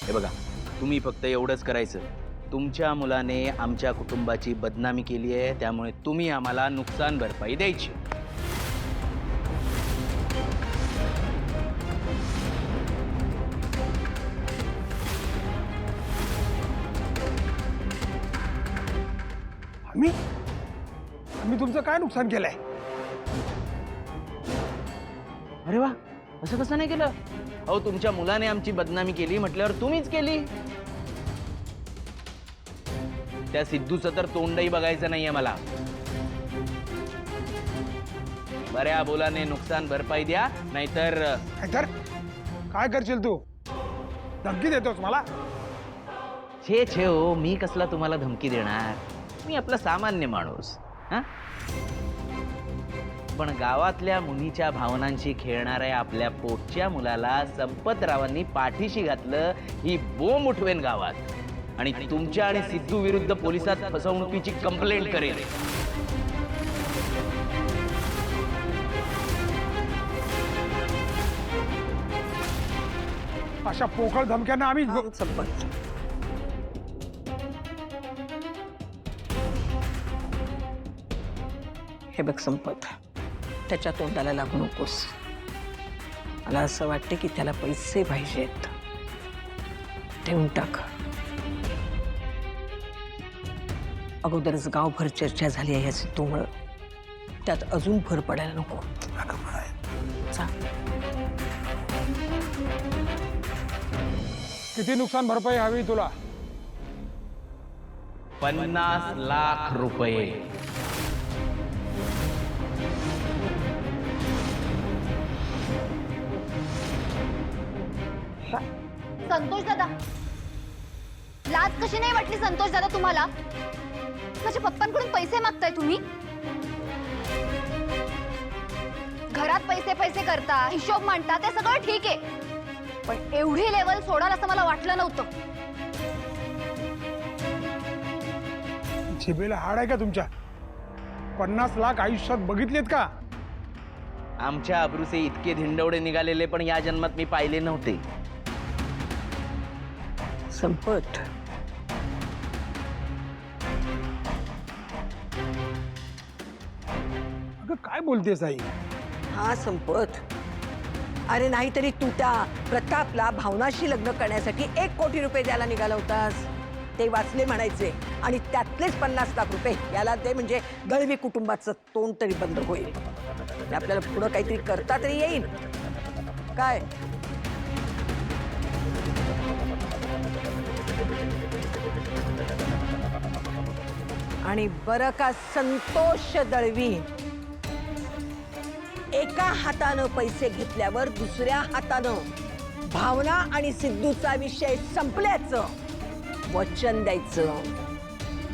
हे बघा, तुम्ही फक्त एवढंच करायचं. तुमच्या मुलाने आमच्या कुटुंबाची बदनामी केली आहे, त्यामुळे तुम्ही आम्हाला नुकसान भरपाई द्यायची. आम्ही आम्ही तुमचं काय नुकसान केलंय? अरे वा, असं कसं नाही केलं? अहो, तुमच्या मुलाने आमची बदनामी केली म्हटल्यावर तुम्हीच केली. त्या सिद्धूचं तर तोंडही बघायचं नाहीये मला. बऱ्या बोलाने नुकसान भरपाई द्या, नाहीतर तर काय करशील तू? धमकी देतोस मला? छे छे हो, मी कसला तुम्हाला धमकी देणार? मी आपला सामान्य माणूस. हा, पण गावातल्या मुलीच्या भावनांशी खेळणाऱ्या आपल्या पोटच्या मुलाला संपतरावांनी पाठीशी घातलं, ही बोंब उठवेन गावात आणि तुमच्या आणि सिद्धू विरुद्ध पोलिसात फसवणुकीची कंप्लेंट करेन. अशा पोकळ धमक्यांना आम्ही संपत. हे बघ संपत, त्याच्या तोंडाला लागू नकोस. मला असं वाटतं की त्याला पैसे पाहिजेत. देऊन टाक. अगोदरच गावभर चर्चा झाली आहे या सिद्धूमुळं. त्यात अजून भर पडायला नको. चा. किती नुकसान भरपाई हवी तुला? 50 लाख रुपये. संतोष दादा, लाज कशी नाही वाटली संतोष दादा तुम्हाला? माझ्या पप्पांकडून पैसे मागताय तुम्ही? घरात पैसे पैसे करता, हिशोब मांडता, ते सगळं ठीक आहे, पण एवढी लेवल सोडाल असं मला वाटलं नव्हतं. जिभेला हाड आहे का तुमच्या? 50 लाख आयुष्यात बघितलेत का? आमच्या अब्रूचे इतके धिंडवडे निघालेले पण या जन्मात मी पाहिले नव्हते. संपत, अगं काय बोलतेस आई? हा संपत. अरे नाहीतरी तू त्या प्रतापला भावनाशी लग्न करण्यासाठी 1 कोटी रुपये द्यायला निघाला होतास. ते वाचले म्हणायचे आणि त्यातलेच 50 लाख रुपये याला दे, म्हणजे दळवी कुटुंबाचं तोंड तरी बंद होईल. आपल्याला पुढं काहीतरी करता तरी येईल. काय आणि बरं का संतोष दळवी, एका हातानं पैसे घेतल्यावर दुसऱ्या हातानं भावना आणि सिद्धूचा विषय संपल्याचं वचन द्यायचं.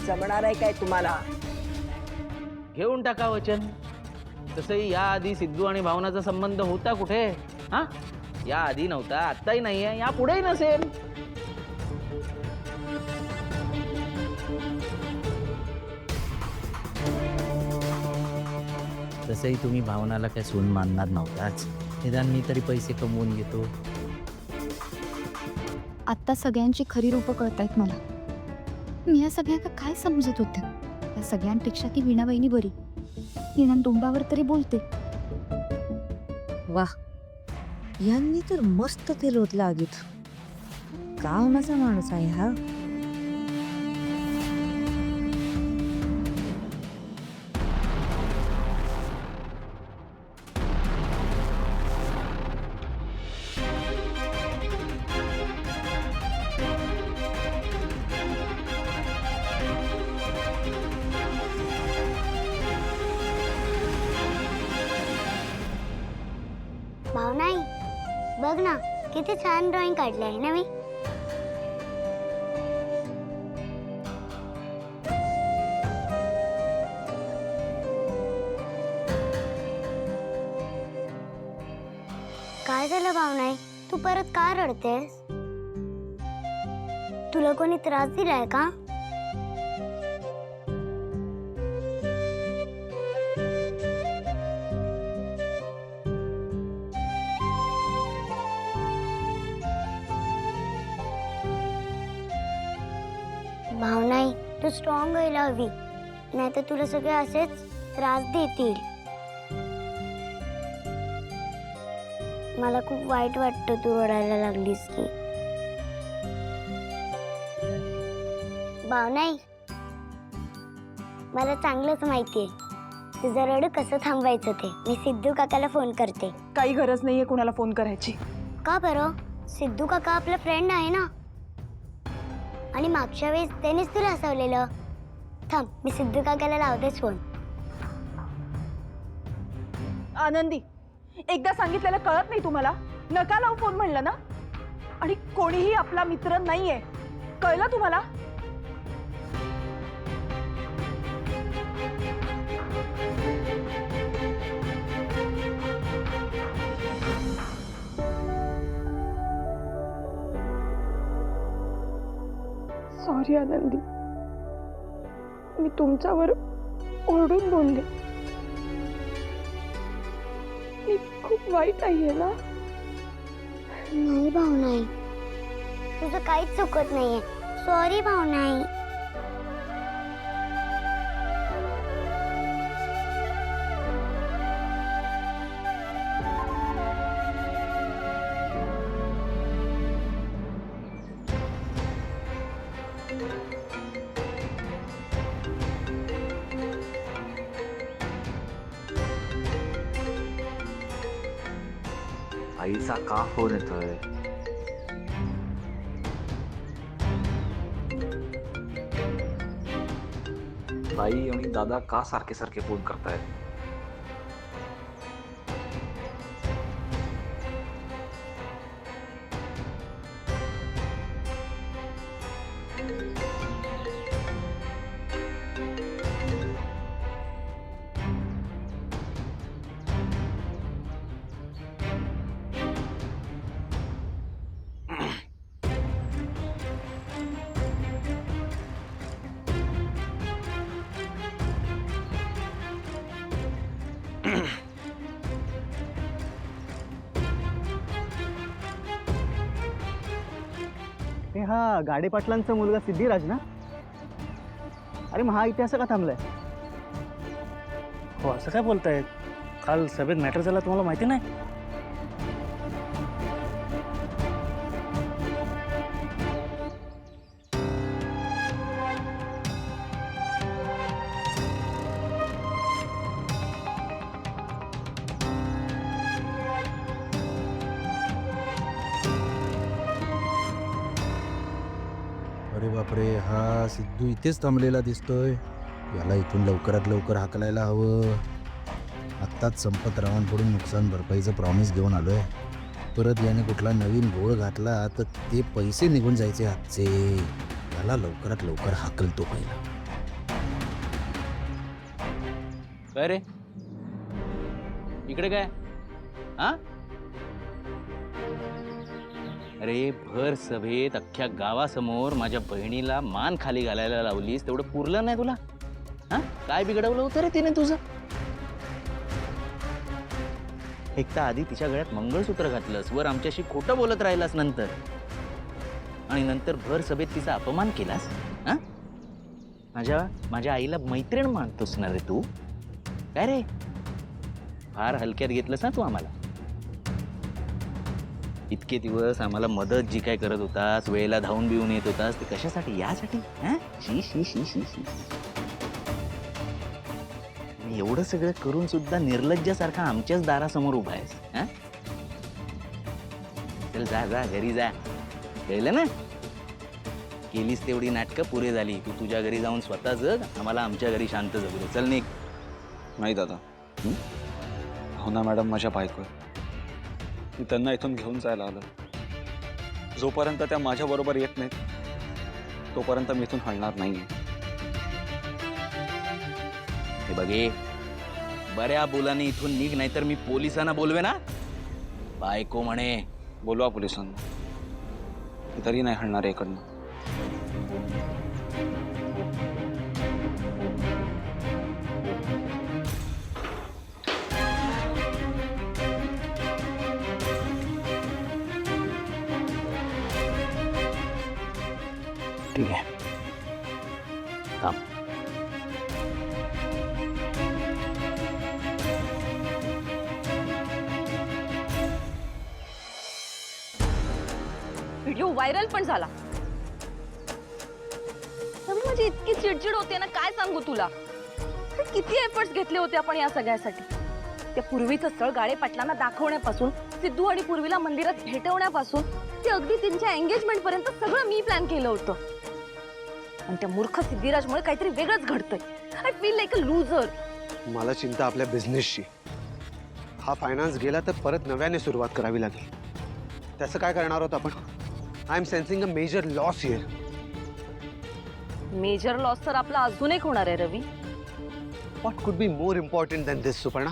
जमणार आहे काय तुम्हाला? घेऊन टाका वचन. तसंही याआधी सिद्धू आणि भावनाचा संबंध होता कुठे? हा, याआधी नव्हता, आत्ताही नाहीये, या पुढेही नसेल. तसंही तुम्ही भावनाला काय सून मानणार नव्हताच. निदान मी तरी पैसे कमवून घेतो. आत्ता सगळ्यांची खरी रूपं कळतायत मला. मी या सगळ्यांना काय समजत होते? या सगळ्यांपेक्षा ती वीणाबाईनी बरी. निदान तोंडावर तरी बोलते. वाह, यांनी तर मस्त ते लोटलं आगीत. गावनाचा माणूस आहे हा. भावनाई, बघ ना किती छान ड्रॉइंग काढली आहे ना मी. काय झालं भावनाई, तू परत का रडतेस? तुला कोणी त्रास दिलाय का? भावनाई तू स्ट्रॉंग व्हायला हवी, नाहीतर तुला सगळे असेच त्रास देतील. मला खूप वाईट वाटतं तू रडायला लागलीस की. भावनाई, मला चांगलंच माहितीये तुझं रडू कसं थांबवायचं ते. मी सिद्धू काकाला फोन करते. काही गरज नाहीये कोणाला फोन करायची. का बरं? सिद्धू काका आपला फ्रेंड आहे ना, आणि मागच्या वेळेस त्यानेच तुला हसवलेलं. थांब, मी सिद्धू काकाला लावतेच फोन. आनंदी, एकदा सांगितलेलं कळत नाही तुम्हाला? नका लावू फोन म्हणलं ना. आणि कोणीही आपला मित्र नाहीये, कळलं तुम्हाला? सॉरी आनंदी, मी तुमच्यावर ओरडून बोलले. मी खूप वाईट आहे ना. नाही भावनाई, तुझं काहीच चुकत नाहीये. सॉरी भावनाई. आईचा का फोन येतोय? आई आणि दादा का सारखे सारखे फोन करतायत? हा गाडे पाटलांचा मुलगा सिद्धिराज ना? अरे मग हा इथे असं का थांबलाय? हो, असं काय बोलतायत? काल सभेत मॅटर झाला, तुम्हाला माहिती नाही? अरे बापरे, हा सिद्धू इथेच थांबलेला दिसतोय. याला इथून लवकरात लवकर हाकलायला हवं. आत्ताच संपतरावांकडून नुकसान भरपाईचं प्रॉमिस घेऊन आलोय. परत याने कुठला नवीन घोळ घातला तर ते पैसे निघून जायचे आजचे. याला लवकरात लवकर हाकलतो पहिला. काय रे, इकडे काय? हा, अरे भर सभेत अख्ख्या गावासमोर माझ्या बहिणीला मान खाली घालायला लावलीस, तेवढं पुरलं नाही तुला? हा, काय बिघडवलं होतं रे तिने तुझं? एक तर आधी तिच्या गळ्यात मंगळसूत्र घातलंस, वर आमच्याशी खोटं बोलत राहिलास नंतर, आणि नंतर भर सभेत तिचा अपमान केलास. हा, माझ्या आईला मैत्रीण मानतोस ना रे तू? काय रे, फार हलक्यात घेतलंस ना तू आम्हाला. इतके दिवस आम्हाला मदत जी काय करत होतास, वेळेला धावून बिवून येत होतास, ते कशासाठी? यासाठी? हा, शी शी शी शी शी. एवढं सगळं करून सुद्धा निर्लज्जासारखा आमच्याच दारासमोर उभा आहेस. हा, चल जा जा घरी जा. कळलं ना? केलीस तेवढी नाटकं पुरे झाली. तू तुझ्या घरी जाऊन स्वतः जग, आम्हाला आमच्या घरी शांत जगू दे. चल निघ. नाही दादा, हो ना मॅडम, माझ्या बायको. मी त्यांना इथून घेऊन जायला आलो. जोपर्यंत त्या माझ्याबरोबर येत नाहीत तोपर्यंत मी इथून हलणार नाही. हे बघे, बऱ्या बोलाने इथून निघ, नाहीतर मी पोलिसांना बोलवे ना. बायको म्हणे. बोलवा पोलिसांना, तरी नाही हलणार इकडनं. ठीक आहे, थांब. व्हिडिओ व्हायरल पण झाला. रवी, माझी इतकी चिडचिड होते ना, काय सांगू तुला. अरे, किती एफर्ट्स घेतले होते आपण या सगळ्यासाठी. त्या पूर्वीचं स्थळ गाळे पाटलांना दाखवण्यापासून, सिद्धू आणि पूर्वीला मंदिरात भेटवण्यापासून ते अगदी त्यांच्या एंगेजमेंट पर्यंत सगळं मी प्लॅन केलं होतं. आणि त्या मूर्ख सिद्धिराजमुळे काहीतरी वेगळंच घडतंय. I feel like a loser. मला चिंता आपल्या बिझनेसची. हा फायनान्स गेला तर परत नव्याने सुरुवात करावी लागेल. त्याचं काय करणार आहोत आपण? I am sensing a major loss here. Major loss तर आपला अजून एक होणार आहे Ravi. What could be more important than this, Suparna?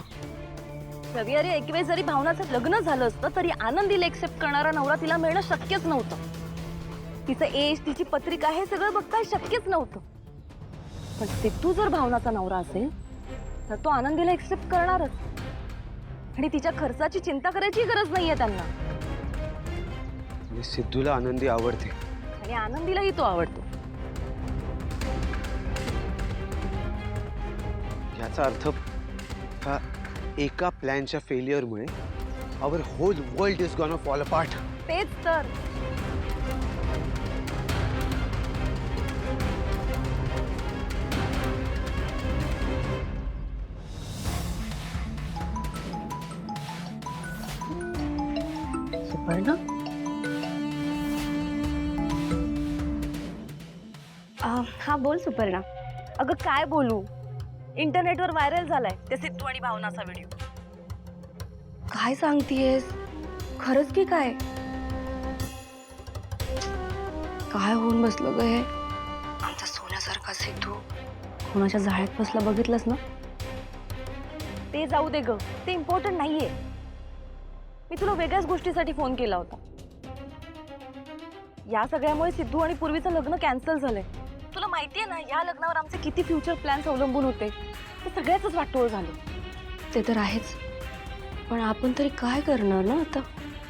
Ravi, अरे एक वेळ जरी भावनाचं लग्न झालं असतं तरी आनंदीला एक्सेप्ट करणारा नवरा तिला मिळणं शक्यच नव्हतं. तिचं एज, तिची पत्रिका हे सगळं बघता शक्यच नव्हतं. पण सिद्धू जर भावनाचा नवरा असेल तर तो आनंदीला एक्सेप्ट करणारच. आणि तिच्या खर्चाची चिंता करायची गरज नाहीये त्यांना. सिद्धूला आनंदी आवडते आणि आनंदीलाही तो आवडतो. याचा अर्थ का एका प्लॅनच्या फेलियरमुळे our whole world is gonna fall apart. तेच तर. सुपर्णा, हा बोल सुपर्णा. अगं काय बोलू, इंटरनेटवर व्हायरल झालाय ते सिद्धू आणि भावनाचा व्हिडिओ. काय सांगतेस, खरंच की काय? काय होऊन बसलं ग हे? आमचा सोन्यासारखा सिद्धू कोणाच्या जाळ्यात बसला बघितलंस ना? ते जाऊ दे ग, ते इम्पॉर्टंट नाहीये. मी तुला वेगळ्याच गोष्टीसाठी फोन केला होता. या सगळ्यामुळे सिद्धू आणि पूर्वीचं लग्न कॅन्सल झालंय. तुला माहितीये ना, या लग्नावर आमचे किती फ्युचर प्लॅन्स अवलंबून होते. ते सगळ्याच वाटोळ झालं. ते तर आहेच, पण आपण तरी काय करणार ना आता?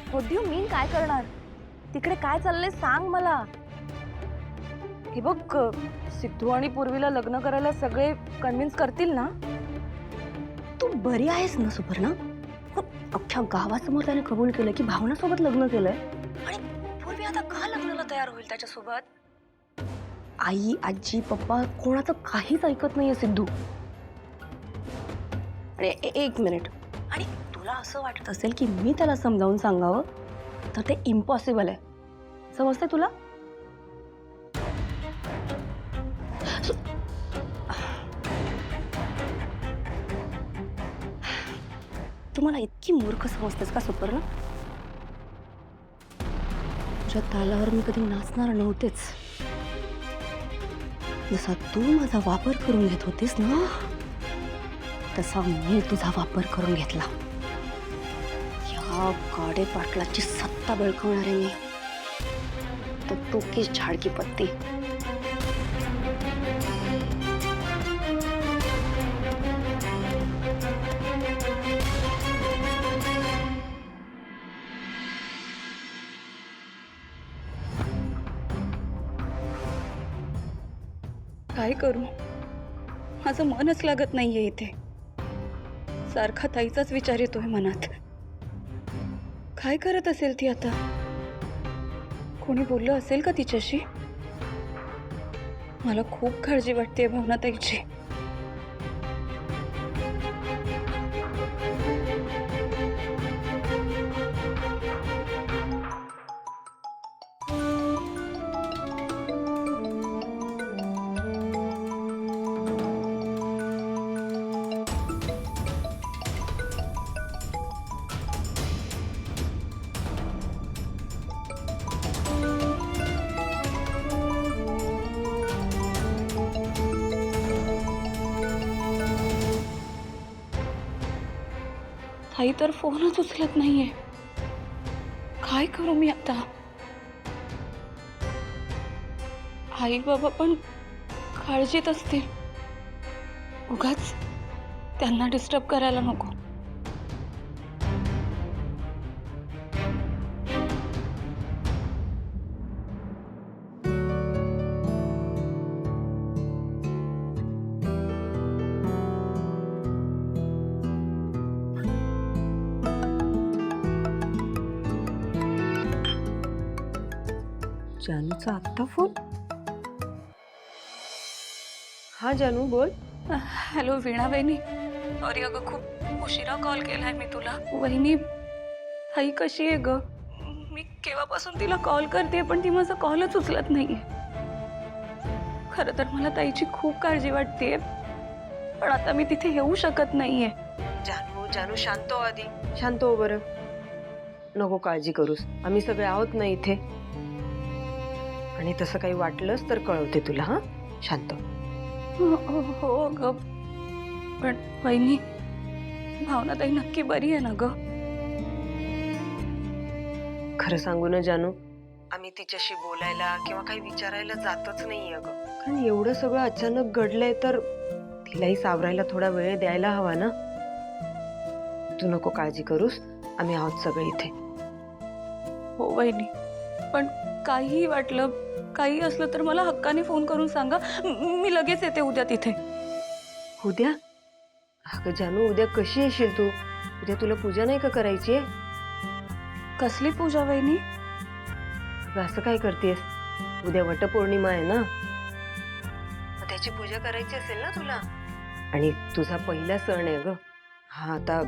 व्हॉट डू यू मीन काय करणार? तिकडे काय चाललंय सांग मला. हे बघ, सिद्धू आणि पूर्वीला लग्न करायला सगळे कन्व्हिन्स करतील ना? तू बरी आहेस ना सुपर्णा? अख्ख्या गावासमोर त्याने कबूल केलं की भावनासोबत लग्न केलंय. आणि पूर्वी आता का लग्नाला तयार होईल त्याच्यासोबत? आई, आजी, पप्पा कोणाचं काहीच ऐकत नाहीये सिद्धू. आणि एक मिनिट, आणि तुला असं वाटत असेल की मी त्याला समजावून सांगावं तर ते इम्पॉसिबल आहे. समजतंय तुला? तुम्हाला इतकी मूर्ख समजतेस का सुपर्णा? तुझ्या तालावर मी कधी नाचणार नव्हतेच. जसा तू माझा वापर करून घेत होतीस ना, तसा मी तुझा वापर करून घेतला. या गाडे पाटलाची सत्ता बळकावणार आहे मी. तर तू की झाड की पत्ती. काय करू, माझं मनच लागत नाहीये इथे. सारखा ताईचाच विचार येतोय मनात. काय करत असेल ती आता? कोणी बोललं असेल का तिच्याशी? मला खूप काळजी वाटते भावना ताईची. आई तर फोनच उचलत नाहीये. काय करू मी आता? आई बाबा पण काळजीत असतील. उगाच त्यांना डिस्टर्ब करायला नको. जानूचा आत्ता फोन. हा जानू बोल. हॅलो वीणा वहिनी, सॉरी अगं खूप उशिरा कॉल केलाय मी तुला. वहिनी आई कशी आहे ग? मी केव्हापासून तिला कॉल करते पण ती माझा कॉलच उचलत नाहीये. खरं तर मला ताईची खूप काळजी वाटतेय, पण आता मी तिथे येऊ शकत नाहीये. जानू जानू शांत हो आधी, शांत हो बरं. नको काळजी करूस, आम्ही सगळे आहोत ना इथे. आणि तसं काही वाटलंच तर कळवते तुला. हा शांत हो ग, पण वहिनी भावना ताई नक्की बरी आहे ना ग? खरं सांगू ना जानू, आम्ही तिच्याशी बोलायला किंवा काही विचारायला जातच नाही अगं. कारण एवढं सगळं अचानक घडलंय तर तिलाही सावरायला थोडा वेळ द्यायला हवा ना. तू नको काळजी करूस, आम्ही आहोत सगळे इथे. हो वहिनी, पण काहीही वाटलं काही असलं तर मला हक्काने फोन करून सांगा. मी लगेच येते उद्या तिथे. उद्या? अगं जानू उद्या कशी येशील तू? उद्या तुला पूजा नाही का करायची आहे? कसली पूजा वहिनी? अगं असं काय करतेस? उद्या वटपौर्णिमा आहे ना, मग त्याची पूजा करायची असेल ना तुला. आणि तुझा पहिला सण आहे ग हा. आता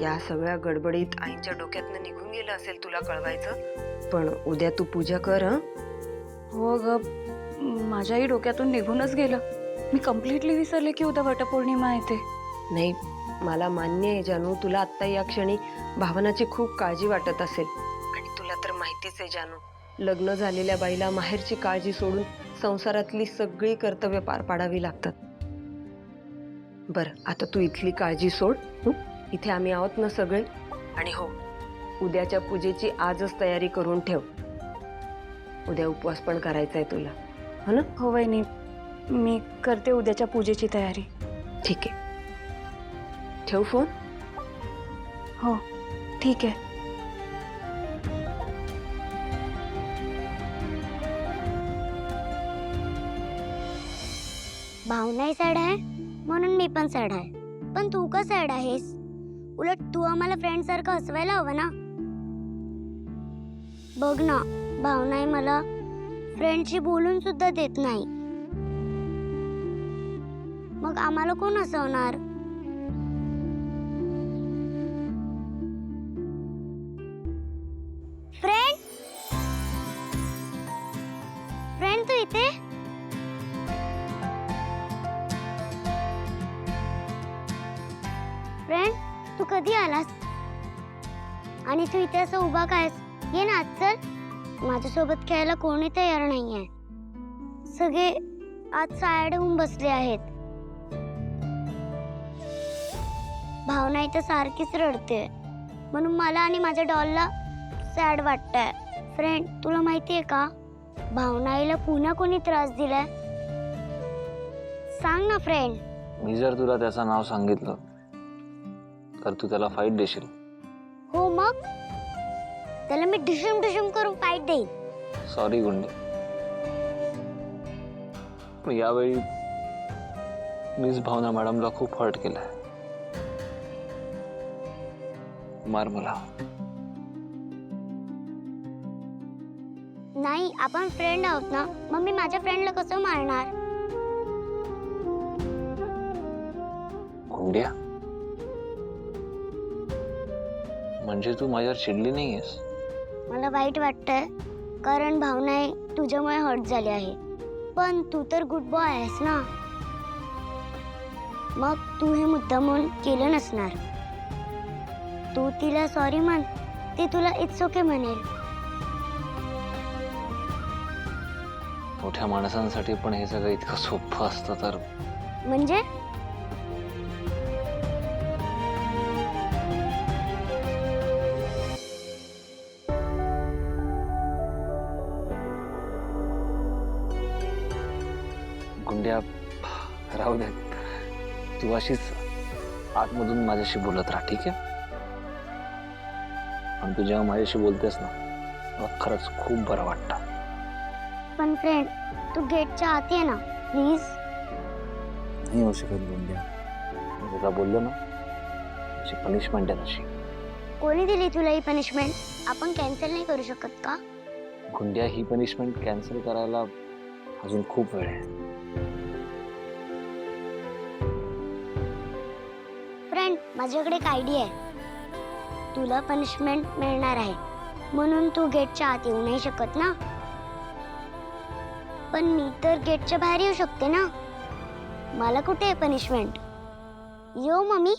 या सगळ्या गडबडीत आईच्या डोक्यातनं निघून गेलं असेल तुला कळवायचं, पण उद्या तू पूजा कर. हं हो ग, माझ्याही डोक्यातून निघूनच गेलं. मी कम्प्लिटली विसरले की उद्या वटपौर्णिमा आहे ते. नाही, मला मान्य आहे जानू, तुला आत्ता या क्षणी भावनाची खूप काळजी वाटत असेल. आणि तुला तर माहितीच आहे जानू, लग्न झालेल्या बाईला माहेरची काळजी सोडून संसारातली सगळी कर्तव्य पार पाडावी लागतात. बरं आता तू इथली काळजी सोड. इथे आम्ही आहोत ना सगळे. आणि हो, उद्याच्या पूजेची आजच तयारी करून ठेव. उद्या उपवास पण करायचा आहे तुला, हो ना? हो वहिनी, मी करते उद्याच्या पूजेची तयारी. ठीक आहे, ठेव फोन. हो ठीक आहे. भावनाही सॅड आहे म्हणून मी पण सॅड आहे. पण तू का सॅड आहेस? उलट तू आम्हाला फ्रेंड सारखं हसवायला हवं ना. बघ ना, भावनाही मला फ्रेंडशी बोलून सुद्धा देत नाही. मग आम्हाला कोण हसवणार? फ्रेंड फ्रेंड तू इथे? फ्रेंड तू कधी आलास? आणि तू इथे असं उभा कायस? ये ना आज, चल. माझ्यासोबत खेळायला कोणी तयार नाहीये. सगळे आज सॅड होऊन बसले आहेत. भावना इथं सारखीच रडते, म्हणून मला आणि माझ्या डॉलला सॅड वाटतंय. फ्रेंड तुला माहितीये का, भावनाईला पुन्हा कोणी त्रास दिलाय? सांग ना फ्रेंड. मी जर तुला त्याचं नाव सांगितलं तर तू त्याला फाईट देशील. हो मग त्याला मी डिशम डिशम करून फाईट देईन. सॉरी गुंडे, पण यावेळी मीच भावना मॅडमला खूप हर्ट केलाय. मार मला. नाही, आपण फ्रेंड आहोत ना, मग मी माझ्या फ्रेंडला कसं मारणार? गुंड्या, म्हणजे तू माझ्यावर चिडली नाहीयेस? मला वाईट वाटतंय, कारण भावना तुझ्यामुळे हर्ट झाली आहे. पण तू तर गुड बॉय आहेस ना, मग तू हे मुद्दामून केलं नसणार. तू तिला सॉरी म्हण, ती तुला इट्स ओके म्हणेल. मोठ्या माणसांसाठी पण हे सगळं इतकं सोपं असतं तर? म्हणजे गुंड्या, राहू दे, तू अशीच आतमधून माझ्याशी बोलत राहा, ठीक आहे? पण तू जेव्हा माझ्याशी बोलतेस ना, मला खरंच खूप बरं वाटतं. पण फ्रेंड तू गेटच्या आत ये ना प्लीज. नाही होऊ शकत गुंड्या, मी तुला बोललो ना, अशी पनिशमेंट आहे तशी. कोणी दिली तुला ही पनिशमेंट? आपण कॅन्सल नाही करू शकत का? गुंड्या, ही पनिशमेंट कॅन्सल करायला अजून खूप वेळ आहे. फ्रेंड, माझ्याकडे एक आयडिया आहे. तुला पनिशमेंट मिळणार आहे म्हणून तू गेटच्या आत येऊ नाही शकत ना, पण मी तर गेटच्या बाहेर येऊ शकते ना. मला कुठे आहे पनिशमेंट? यो मम्मी.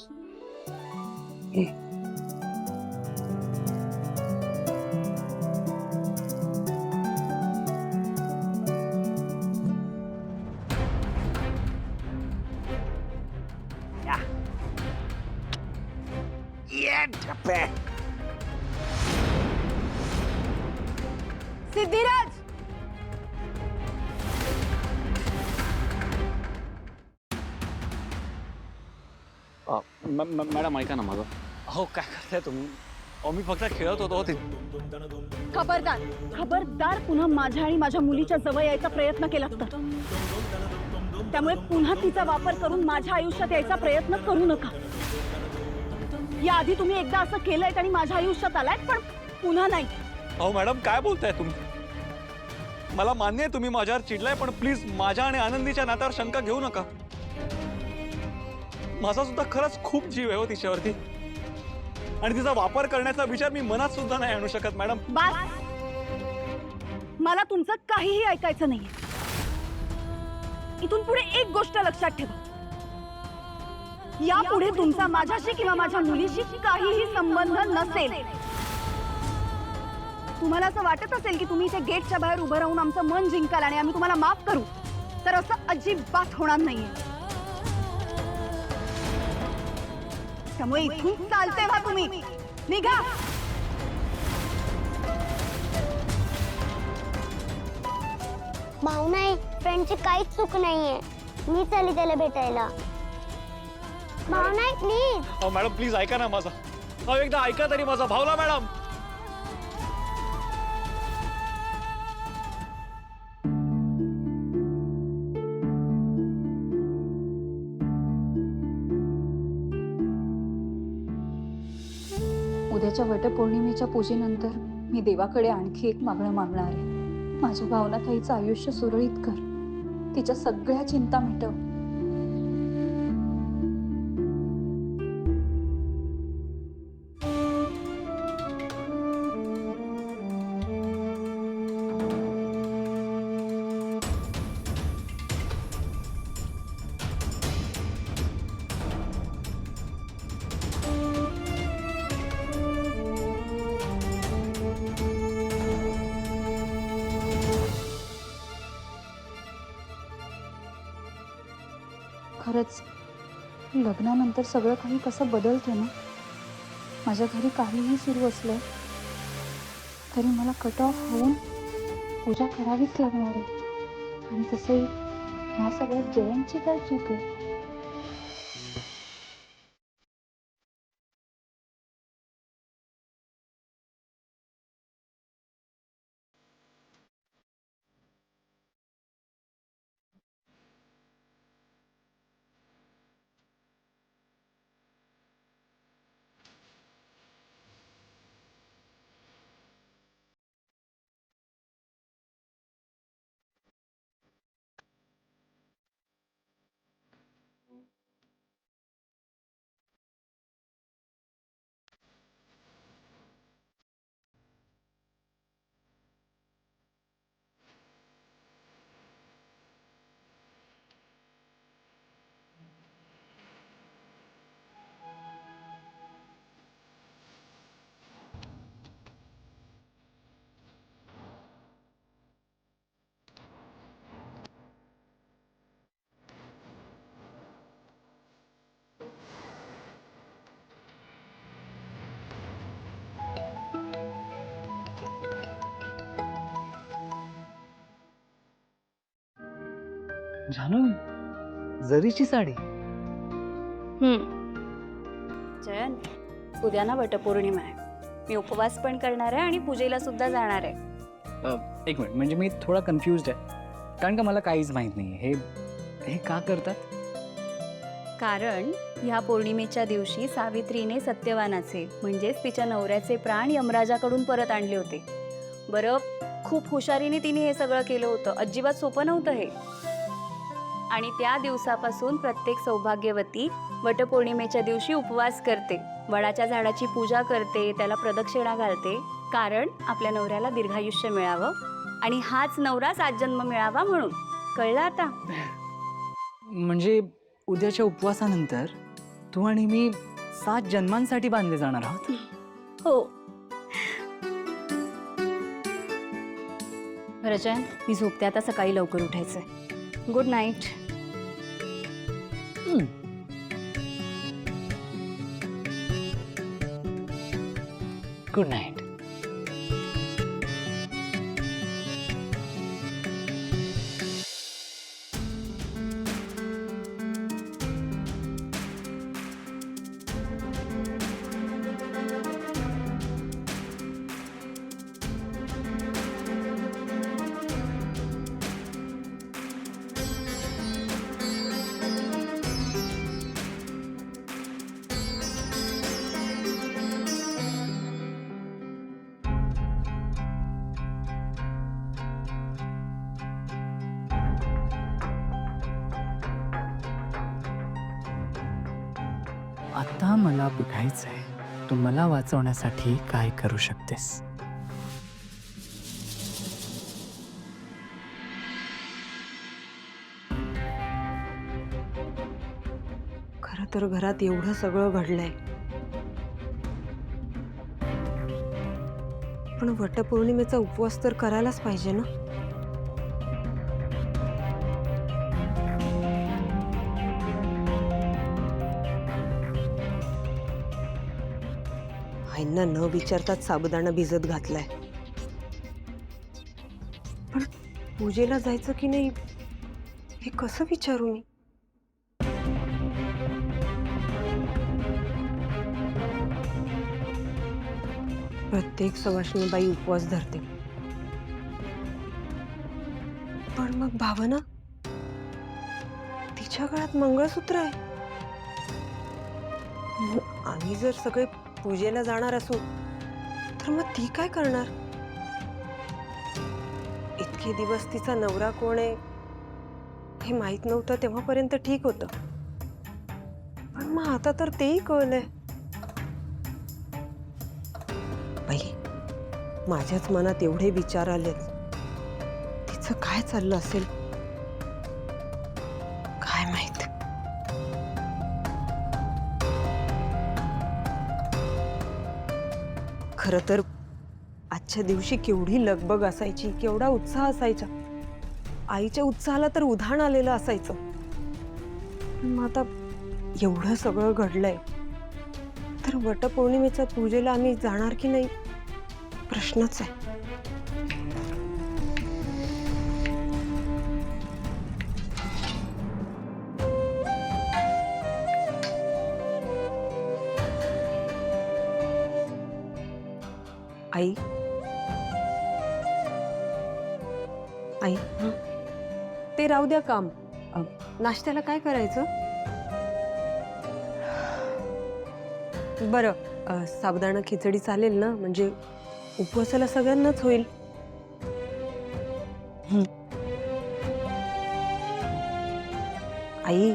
सिद्धिराज, मॅडम ऐका ना माझं. हो काय करताय तुम्ही? अहो मी फक्त खेळत होतो ते. खबरदार खबरदार, पुन्हा माझ्या आणि माझ्या मुलीच्या जवळ यायचा प्रयत्न केला तर, त्यामुळे पुन्हा तिचा वापर करून माझ्या आयुष्यात यायचा प्रयत्न करू नका. याआधी तुम्ही एकदा असं केलंय आणि माझ्या आयुष्यात आलाय, पण पुन्हा नाही. अहो मॅडम काय बोलताय तुम्ही? मला मान्य आहे तुम्ही माझ्यावर चिडलाय, पण प्लीज माझ्या आणि आनंदीच्या नात्यावर शंका घेऊ नका. माझा सुद्धा खरंच खूप जीव आहे हो तिच्यावरती, आणि तिचा वापर करण्याचा विचार मी मनात सुद्धा नाही आणू शकत मॅडम. बास, मला तुमचं काहीही ऐकायचं नाहीये. इथून पुढे एक गोष्ट लक्षात ठेवा, यापुढे तुमचा माझ्याशी किंवा माझ्या मुलीशी काहीही संबंध नसेल. तुम्हाला असं वाटत असेल की तुम्ही इथे गेटच्या बाहेर उभं राहून आमचं मन जिंकाल आणि आम्ही तुम्हाला माफ करू, तर असं अजिबात होणार नाहीये. त्यामुळे इथून चालते व्हा तुम्ही, निघा. भाऊ नाही, फ्रेंडची काहीच चूक नाहीये. मी चालली त्याला भेटायला. भाऊ नाही, प्लीज. अहो मॅडम प्लीज ऐका ना माझा. अहो एकदा ऐका तरी माझा. भावला मॅडम. उद्याच्या वटपौर्णिमेच्या पूजेनंतर मी देवाकडे आणखी एक मागणं मागणार आहे. माझ्या भावनाताईचं आयुष्य सुरळीत कर, तिच्या सगळ्या चिंता मिटव. खरंच लग्नानंतर सगळं काही कसं बदलतं ना. माझ्या घरी काहीही सुरू असलं तरी मला कट ऑफ होऊन पूजा करावीच लागणार आहे. आणि तसंही ह्या सगळ्यात जयंतची काय चूक आहे? जानू, जरीची साडी. जयंत, उद्या ना वटपौर्णिमा आहे. मी उपवास पण करणार आहे आणि पूजेला सुद्धा जाणार आहे. एक मिनिट, म्हणजे मी थोडा कन्फ्युज्ड आहे, कारण का मला काहीच माहित नाही हे हे का करतात. कारण ह्या पौर्णिमेच्या दिवशी सावित्रीने सत्यवानाचे म्हणजेच तिच्या नवऱ्याचे प्राण यमराजाकडून परत आणले होते. बरं, खूप हुशारीने तिने हे सगळं केलं होतं. अजिबात सोपं नव्हतं हे. आणि त्या दिवसापासून प्रत्येक सौभाग्यवती वटपौर्णिमेच्या दिवशी उपवास करते, वडाच्या झाडाची पूजा करते, त्याला प्रदक्षिणा घालते, कारण आपल्या नवऱ्याला दीर्घायुष्य मिळावं आणि हाच नवरा 7 जन्म मिळावा म्हणून. कळलं आता? म्हणजे उद्याच्या उपवासानंतर तू आणि मी 7 जन्मांसाठी बांधले जाणार आहोत. हो. रजन, मी झोपते आता, सकाळी लवकर उठायचंय. Good night. Good night. आता मला बघायचंय तू मला वाचवण्यासाठी काय करू शकतेस. खरं तर घरात एवढं सगळं घडलंय, पण वटपौर्णिमेचा उपवास तर करायलाच पाहिजे ना. आईंना न विचारताच साबुदाणा भिजत घातलाय, पण पूजेला जायचं की नाही हे कसं विचारू मी. प्रत्येक सवाष्णीबाई उपवास धरते, पण मग भावना, तिच्या गळ्यात मंगळसूत्र आहे. आम्ही जर सगळे पूजेला जाणार असू तर मग ती काय करणार. इतके दिवस तिचा नवरा कोण आहे हे माहित नव्हतं तेव्हापर्यंत ठीक होतं, पण मग आता तर तेही कळलंय. बाई, माझ्याच मनात एवढे विचार आलेत. तिचं काय चाललं असेल काय माहित. खरं तर आजच्या दिवशी केवढी लगबग असायची, केवढा उत्साह असायचा. आईच्या उत्साहाला तर उधाण आलेलं असायचं. मग आता एवढं सगळं घडलंय तर वटपौर्णिमेच्या पूजेला आम्ही जाणार की नाही प्रश्नच आहे. आई, आई, ते राहू द्या काम. नाश्त्याला काय करायचं? बरं, साबुदाणा खिचडी चालेल ना? म्हणजे उपवासाला सगळ्यांनाच होईल. आई,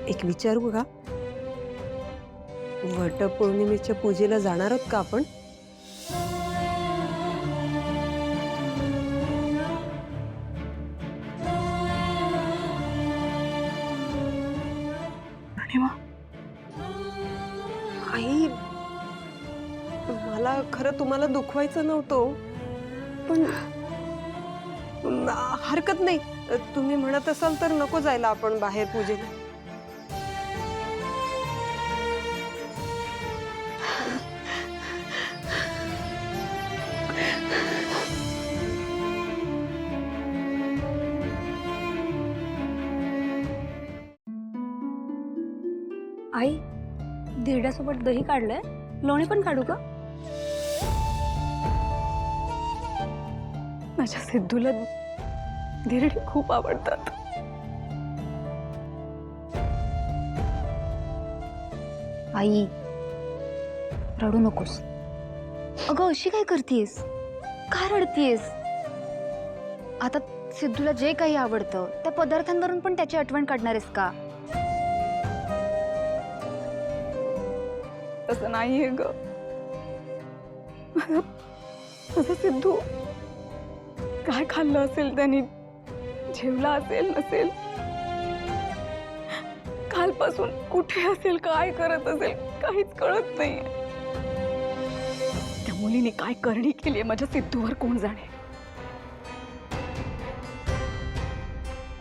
एक विचारू का? वटपौर्णिमेच्या पूजेला जाणार आहोत का आपण? आई, मला खरं तुम्हाला दुखवायचं नव्हतं, पण हरकत नाही. तुम्ही म्हणत असाल तर नको जायला आपण बाहेर पूजेला. आई, धिरड्यासोबत दही काढलंय, लोणी पण काढू का? माझ्या सिद्धूला धिरडे खूप आवडतात. आई, रडू नकोस. अगं, अशी काय करतेस? का रडतीयस? आता सिद्धूला जे काही आवडतं त्या पदार्थांवरून पण त्याची आठवण काढणार आहेस का? तसं नाहीये ग. असं सिद्धू काय खाल्लं असेल त्यांनी, जेवला असेल नसेल, कालपासून कुठे असेल, काय करत असेल, काहीच कळत नाहीये. त्या मुलीने काय करणी केलीये माझ्या सिद्धूवर कोण जाणे.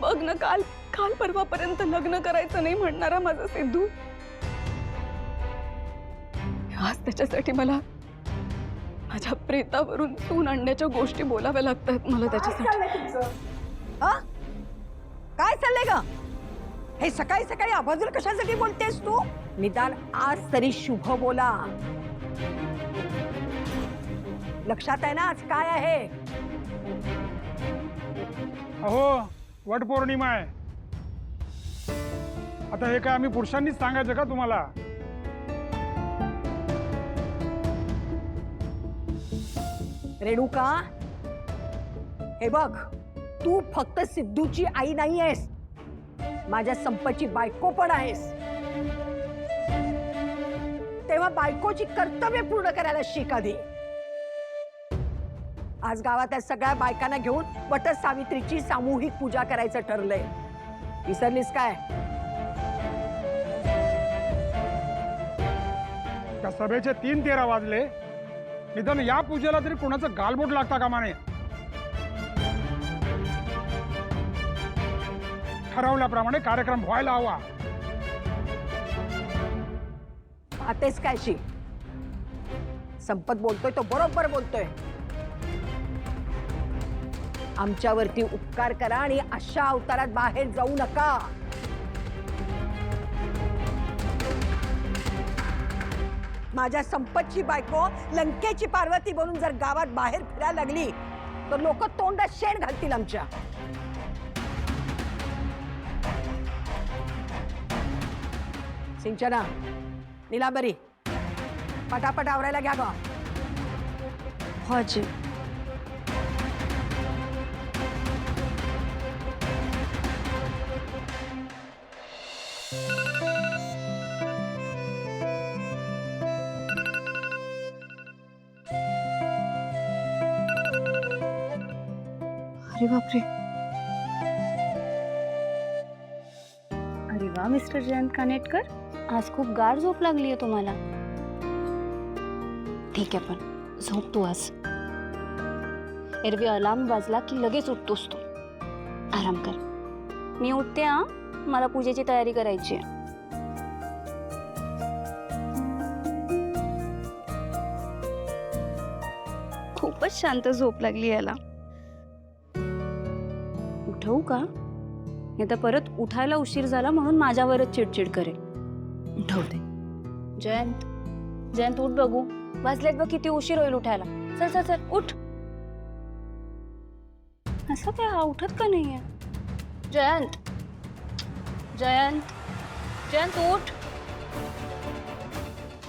बघ ना, काल परवापर्यंत लग्न करायचं नाही म्हणणारा माझा सिद्धू, आज त्याच्यासाठी मला माझ्या प्रेतावरून सून आणण्याच्या गोष्टी बोलाव्या लागतात मला त्याच्यासाठी. काय चाललंय ग? हे सकाळी सकाळी आबाजूला कशासाठी बोलतेस तू? निदान आज तरी शुभ बोला. लक्षात आहे ना आज काय आहे? अहो वट पौर्णिमा आहे. आता हे काय आम्ही पुरुषांनीच सांगायचं का तुम्हाला? रेणुका, हे बघ, तू फक्त सिद्धूची आई नाही आहेस, माझ्या संपतची बायको पण आहेस. तेव्हा बायकोची कर्तव्य पूर्ण करायला शिक आधी. आज गावातल्या सगळ्या बायकांना घेऊन वट सावित्रीची सामूहिक पूजा करायचं ठरलंय. विसरलीस काय? त्या सभेचे 3:13 वाजले. निदान या पूजेला तरी कोणाचं गालबोट लागता कामा नये. ठरवल्याप्रमाणे कार्यक्रम व्हायला हवा. पाहतेस कायशी? संपत बोलतोय तो बरोबर बोलतोय. आमच्यावरती उपकार करा आणि अशा अवतारात बाहेर जाऊ नका. माझ्या संपतची बायको लंकेची पार्वती बनून जर गावात बाहेर फिरायला लागली तर लोक तोंडात शेण घालतील आमच्या. सिंचना, नीलांबरी, पटापट आवरायला घ्या ग. हो आजी. अरे बापरे, अरे वा मिस्टर जयंत कानेटकर, आज खूप गाढ झोप लागली आहे तुम्हाला. ठीक आहे, पण झोप तू आज. एरवी अलार्म वाजला की लगेच उठतोस तू. आराम कर. मी उठते हा, मला पूजेची तयारी करायची आहे. खूपच शांत झोप लागली याला. उठवू का? नाही तर परत उठायला उशीर झाला म्हणून माझ्यावरच चिडचिड करेल. उठवते. जयंत, जयंत उठ बघू. वाजलेत बघ किती उशीर होईल उठायला. चल चल चल उठ. असं काय, हा उठत का नाहीये? जयंत, जयंत, जयंत उठ.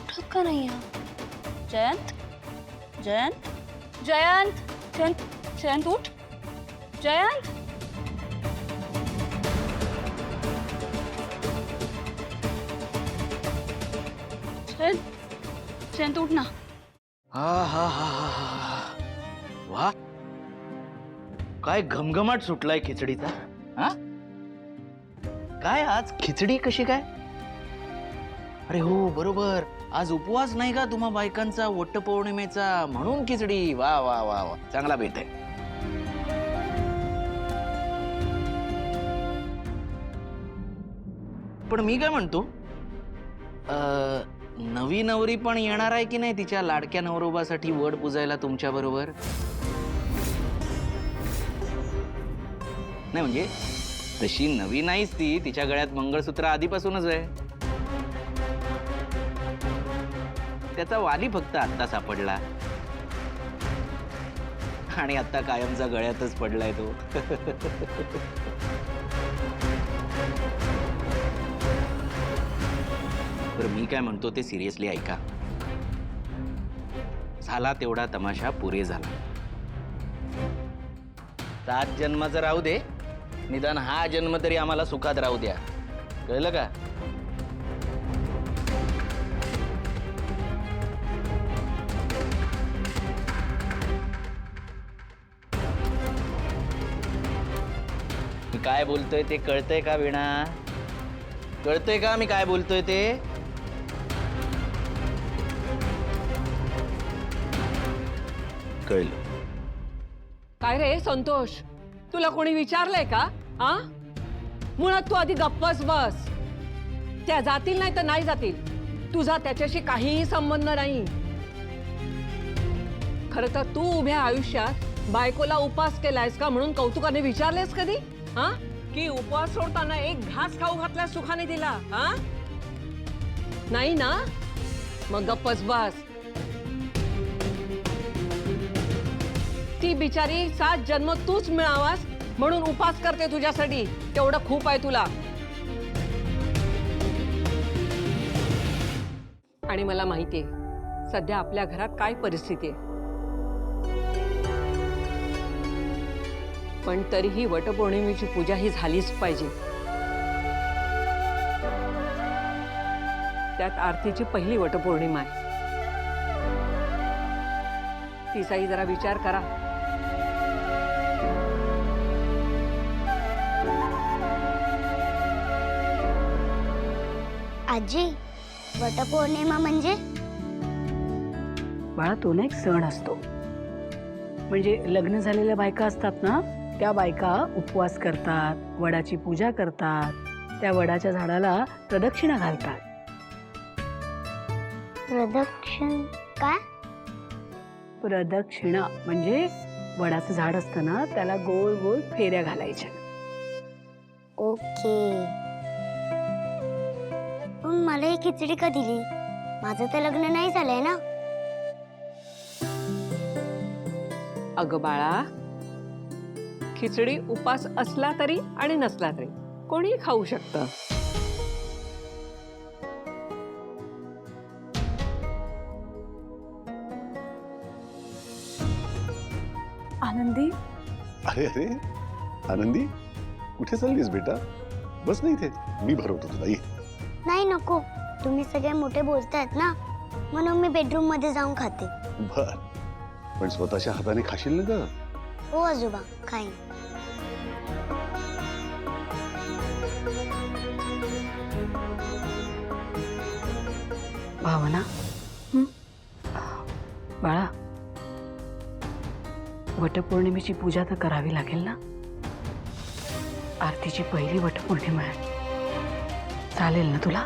उठत का नाहीये? जयंत, जयंत, जयंत, जयंत, जयंत उठ. जयंत, जयंत उठ ना. वा, काय घमघमाट सुटलाय खिचडीचा. हा, काय आज खिचडी कशी काय? अरे हो बरोबर, आज उपवास नाही का तुम्हा बायकांचा वटपौर्णिमेचा, म्हणून खिचडी. वा वा वा वा, चांगला बेत आहे. पण मी काय म्हणतो, नवी नवरी पण येणार आहे की नाही तिच्या लाडक्या नवरोबासाठी वड पुजायला तुमच्या बरोबर? नाही म्हणजे तशी नवी नाहीच ती, तिच्या गळ्यात मंगळसूत्र आधीपासूनच आहे. त्याचा वाली फक्त आत्ता सापडला आणि आता कायमचा गळ्यातच पडलाय तो. तर मी काय म्हणतो ते सिरियसली ऐका. झाला तेवढा तमाशा पुरे झाला. 7 जन्माचं राहू दे, निदान हा जन्म तरी आम्हाला सुखात राहू द्या. कळलं का? मी काय बोलतोय ते कळतंय का वीणा? कळतंय का मी काय बोलतोय ते? कळलं. काय रे संतोष, तुला कोणी विचारलंय का? हा, मुळात तू आधी गप्पच बस. त्या जातील नाही तर नाही जातील, तुझा त्याच्याशी काहीही संबंध नाही. खरं तर तू उभ्या आयुष्यात बायकोला उपवास केलायस का म्हणून कौतुकाने विचारलेस कधी? हा, की उपवास सोडताना एक घास खाऊ घातला सुखाने दिला? हा, नाही ना, मग गप्पच बस. ती बिचारी 7 जन्म तूच मिळावास म्हणून उपास करते तुझ्यासाठी, तेवढं खूप आहे तुला. आणि मला माहितीये सध्या आपल्या घरात काय परिस्थिती आहे, पण तरीही वटपौर्णिमेची पूजा ही झालीच पाहिजे. त्यात आरतीची पहिली वटपौर्णिमा आहे. तिचाही जरा विचार करा. आजी, वटपौर्णिमा म्हणजे? बाळा, तो ना एक सण असतो. म्हणजे लग्न झालेल्या बायका असतात ना, त्या बायका उपवास करतात, वडाची पूजा करतात, त्या वडाच्या झाडाला प्रदक्षिणा घालतात. प्रदक्षिण काय? प्रदक्षिणा म्हणजे वडाचं झाड असतं ना, त्याला गोल गोल फेऱ्या घालायच्या. ओके. पण मला ही खिचडी का दिली? माझं तर लग्न नाही झालंय ना. अगं बाळा, खिचडी उपास असला तरी आणि नसला तरी कोणी खाऊ शकतं. आनंदी, अरे अरे आनंदी, कुठे चाललीस बेटा? बस नाही इथे, मी भरवतो तुला. ये. नाही नको, तुम्ही सगळे मोठे बोलतायत ना, म्हणून मी बेडरूम मध्ये जाऊन खाते. बर, पण स्वतःच्या हाताने खाशील ना ग? हो आजोबा, खाईन. भावना, बाळा, वटपौर्णिमेची पूजा तर करावी लागेल ना. आरतीची पहिली वटपौर्णिमा आहे, चालेल ना तुला?